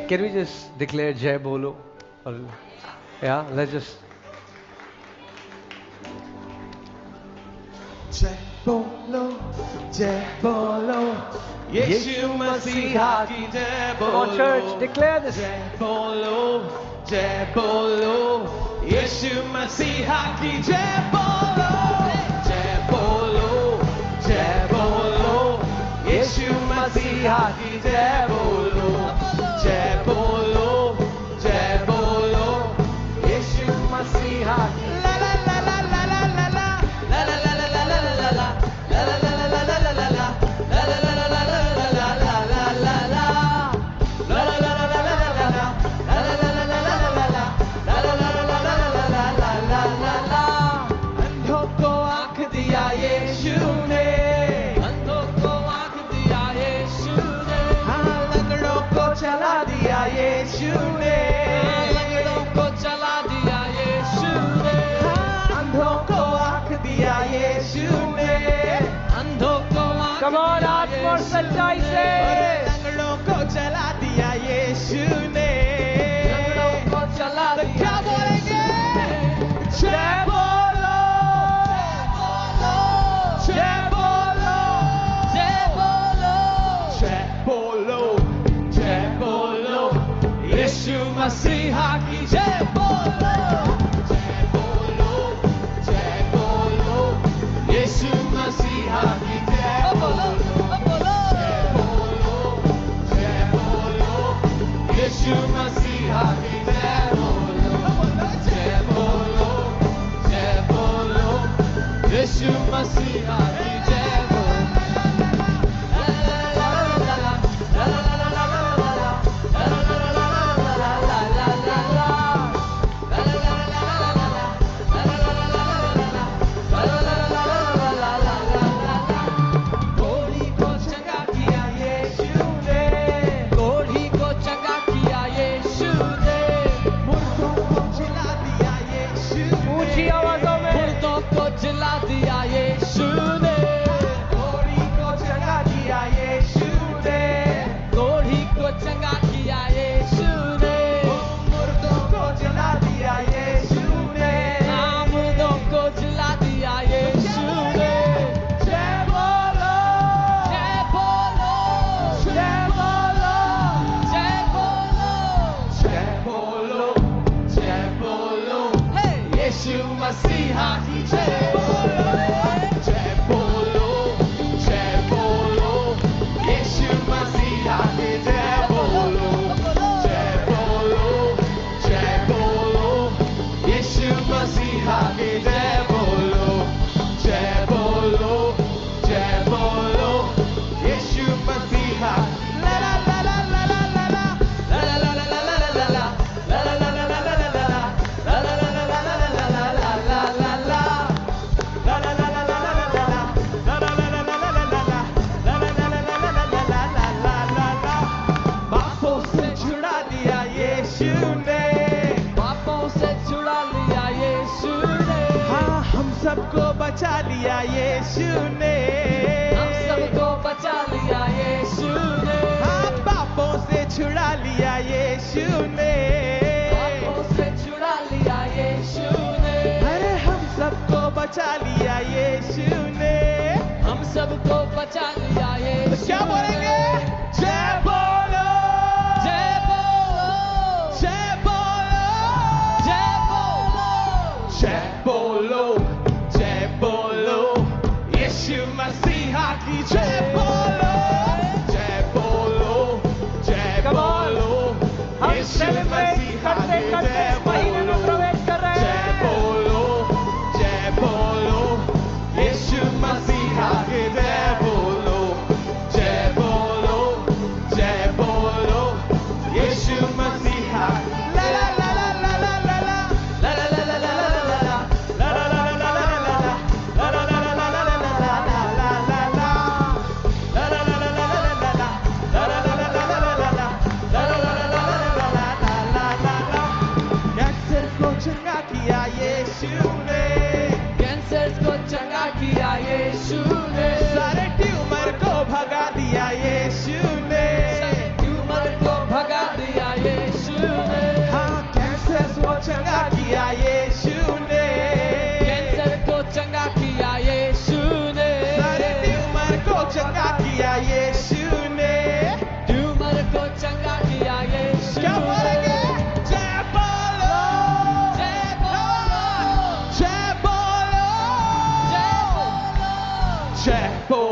Can we just declare Jai Bolo? Yeah, let's just. Jai Bolo, Jai Bolo, Yeshu Masiha ki Jai Bolo. Come on, church, declare this. Jai Bolo, Jai Bolo, Yeshu Masiha ki Jai Bolo. Jai Bolo, Jai Bolo, Yeshu Masiha ki Jai Bolo. Jai Bolo, Jai Bolo, Yeshu Masiha ki la la la la la la la la la la la la la la Come on, ask for सच्चाई से लंगड़ों को चला दिया यीशु ने लंगड़ों को चला दिया क्या बोलेंगे जय बोलो जय बोलो जय बोलो जय बोलो जय बोलो यीशु मसीहा की जय बोलो जय बोलो यीशु मसीहा की यीशु मसीहा की जय बोलो जय बोलो जय बोलो यीशु मसीहा की जय बोलो जिला दिया यीशु ने कोढ़ी को जगा दिया यीशु ने कोढ़ी को चंगा किया यीशु ने मुर्दों को जला दिया यीशु ने मुर्दों को जिला दिया यीशु ने जय बोलो जय बोलो जय बोलो जय बोलो जय बोलो जय बोलो यीशु मसीहा की जय सबको बचा लिया यीशु ने हम सबको बचा लिया यीशु ने हाँ पापों से छुड़ा लिया यीशु ने पापों से छुड़ा लिया यीशु ने अरे हम सबको बचा लिया यीशु ने हम सबको बचा लिया यीशु क्या बोलेंगे जय बोलो जय बोलो जय बोलो जय बोलो जय बोलो बोलो यीशु मसीहा की जय बोलो जय बोलो जय बोलो यीशु मसीहा की जय बोलो जय बोलो यीशु मसीहा की जय बोलो जय बोलो यीशु मसीहा ला ला ला ला ला ला ला ला ला ला ला ला ला ला ला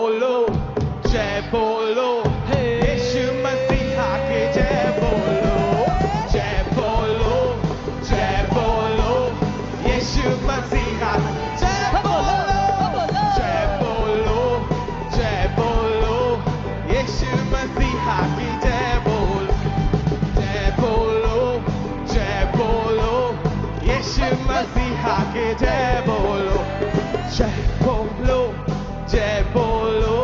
बोलो जय बोलो यीशु मसीह की जय बोलो जय बोलो जय बोलो यीशु मसीह जय बोलो जय बोलो जय बोलो यीशु मसीह की जय बोलो जय बोलो जय बोलो यीशु मसीह की जय बोलो जय बोलो जय बोलो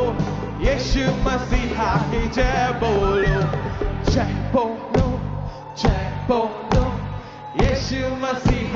यीशु मसीह की जय बोलो जय बोलो यीशु मसीह